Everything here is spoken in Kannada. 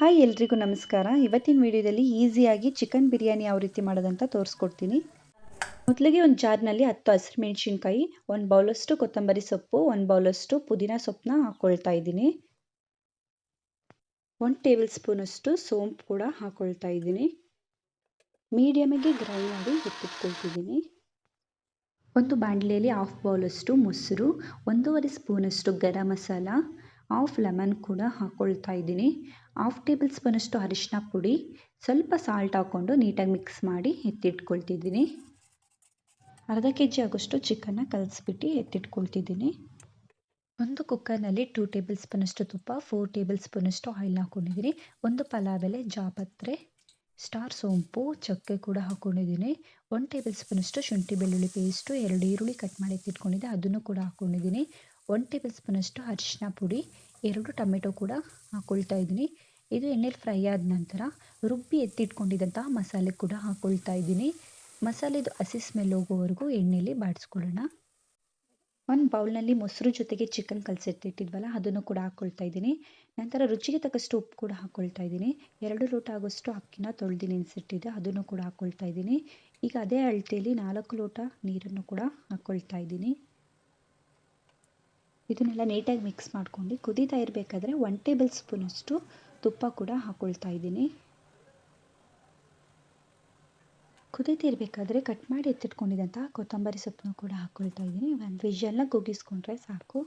ಹಾಯ್ ಎಲ್ರಿಗೂ ನಮಸ್ಕಾರ. ಇವತ್ತಿನ ವಿಡಿಯೋದಲ್ಲಿ ಈಸಿಯಾಗಿ ಚಿಕನ್ ಬಿರಿಯಾನಿ ಯಾವ ರೀತಿ ಮಾಡೋದಂತ ತೋರಿಸ್ಕೊಡ್ತೀನಿ. ಮೊದಲಿಗೆ ಒಂದು ಜಾರ್ನಲ್ಲಿ 10 ಹಸಿಮೆಣಸಿನ್ಕಾಯಿ, 1 ಬೌಲಷ್ಟು ಕೊತ್ತಂಬರಿ ಸೊಪ್ಪು, 1 ಬೌಲಷ್ಟು ಪುದೀನ ಸೊಪ್ಪನ್ನ ಹಾಕ್ಕೊಳ್ತಾ ಇದ್ದೀನಿ. 1 ಟೇಬಲ್ ಸ್ಪೂನಷ್ಟು ಸೋಂಪು ಕೂಡ ಹಾಕ್ಕೊಳ್ತಾ ಇದ್ದೀನಿ. ಮೀಡಿಯಮಿಗೆ ಗ್ರೈಂಡ್ ಮಾಡಿ ಎತ್ತಿಟ್ಕೊಳ್ತಿದ್ದೀನಿ. ಒಂದು ಬಾಣಲೆಯಲ್ಲಿ 1/2 ಬೌಲಷ್ಟು ಮೊಸರು, 1.5 ಸ್ಪೂನಷ್ಟು ಗರಂ ಮಸಾಲ, 1/2 ಲೆಮನ್ ಕೂಡ ಹಾಕ್ಕೊಳ್ತಾ ಇದ್ದೀನಿ. 1/2 ಟೇಬಲ್ ಸ್ಪೂನಷ್ಟು ಅರಿಶಿನ ಪುಡಿ, ಸ್ವಲ್ಪ ಸಾಲ್ಟ್ ಹಾಕ್ಕೊಂಡು ನೀಟಾಗಿ ಮಿಕ್ಸ್ ಮಾಡಿ ಎತ್ತಿಟ್ಕೊಳ್ತಿದ್ದೀನಿ. ಅರ್ಧ kg ಆಗೋಷ್ಟು ಚಿಕನ್ನ ಕಲಸಿಬಿಟ್ಟು ಎತ್ತಿಟ್ಕೊಳ್ತಿದ್ದೀನಿ. ಒಂದು ಕುಕ್ಕರ್ನಲ್ಲಿ 2 ಟೇಬಲ್ ಸ್ಪೂನಷ್ಟು ತುಪ್ಪ, 4 ಟೇಬಲ್ ಸ್ಪೂನಷ್ಟು ಆಯಿಲ್ ಹಾಕ್ಕೊಂಡಿದ್ದೀನಿ. ಒಂದು ಪಲಾವ್ ಎಲೆ, ಜಾಪತ್ರೆ, ಸ್ಟಾರ್ ಸೋಂಪು, ಚಕ್ಕೆ ಕೂಡ ಹಾಕ್ಕೊಂಡಿದ್ದೀನಿ. 1 ಟೇಬಲ್ ಸ್ಪೂನಷ್ಟು ಶುಂಠಿ ಬೆಳ್ಳುಳ್ಳಿ ಪೇಸ್ಟು, 2 ಈರುಳ್ಳಿ ಕಟ್ ಮಾಡಿ ಎತ್ತಿಟ್ಕೊಂಡಿದ್ದೆ ಅದನ್ನು ಕೂಡ ಹಾಕ್ಕೊಂಡಿದ್ದೀನಿ. 1 ಟೇಬಲ್ ಸ್ಪೂನಷ್ಟು ಅರಿಶಿನ ಪುಡಿ, 2 ಟೊಮೆಟೊ ಕೂಡ ಹಾಕ್ಕೊಳ್ತಾ ಇದ್ದೀನಿ. ಇದು ಎಣ್ಣೆಲಿ ಫ್ರೈ ಆದ ನಂತರ ರುಬ್ಬಿ ಎತ್ತಿಟ್ಕೊಂಡಿದ್ದಂತಹ ಮಸಾಲೆ ಕೂಡ ಹಾಕ್ಕೊಳ್ತಾ ಇದ್ದೀನಿ. ಮಸಾಲೆದು ಹಸಿ ಸ್ಮೆಲ್ ಹೋಗೋವರೆಗೂ ಎಣ್ಣೆಯಲ್ಲಿ ಬಾಡಿಸ್ಕೊಳ್ಳೋಣ. ಒಂದು ಬೌಲ್ನಲ್ಲಿ ಮೊಸರು ಜೊತೆಗೆ ಚಿಕನ್ ಕಲಸಿಟ್ಟಿದ್ವಲ್ಲ ಅದನ್ನು ಕೂಡ ಹಾಕ್ಕೊಳ್ತಾ ಇದ್ದೀನಿ. ನಂತರ ರುಚಿಗೆ ತಕ್ಕಷ್ಟು ಉಪ್ಪು ಕೂಡ ಹಾಕ್ಕೊಳ್ತಾ ಇದ್ದೀನಿ. 2 ಲೋಟ ಆಗೋಷ್ಟು ಅಕ್ಕಿನ ತೊಳೆದು ನೆನೆಸಿಟ್ಟಿದ್ದೆ ಅದನ್ನು ಕೂಡ ಹಾಕ್ಕೊಳ್ತಾ ಇದ್ದೀನಿ. ಈಗ ಅದೇ ಅಳತೆಯಲ್ಲಿ 4 ಲೋಟ ನೀರನ್ನು ಕೂಡ ಹಾಕ್ಕೊಳ್ತಾ ಇದ್ದೀನಿ. ಇದನ್ನೆಲ್ಲ ನೀಟಾಗಿ ಮಿಕ್ಸ್ ಮಾಡ್ಕೊಂಡು ಕುದೀತಾ ಇರಬೇಕಾದ್ರೆ 1 ಟೇಬಲ್ ಸ್ಪೂನಷ್ಟು ತುಪ್ಪ ಕೂಡ ಹಾಕ್ಕೊಳ್ತಾ ಇದ್ದೀನಿ. ಕುದೀತಿರಬೇಕಾದ್ರೆ ಕಟ್ ಮಾಡಿ ಎತ್ತಿಟ್ಕೊಂಡಿದ್ದಂತಹ ಕೊತ್ತಂಬರಿ ಸೊಪ್ಪನ್ನು ಕೂಡ ಹಾಕ್ಕೊಳ್ತಾ ಇದ್ದೀನಿ. ಒಂದು ವಿಷಲ್ನ ಕೂಗಿಸ್ಕೊಂಡ್ರೆ ಸಾಕು.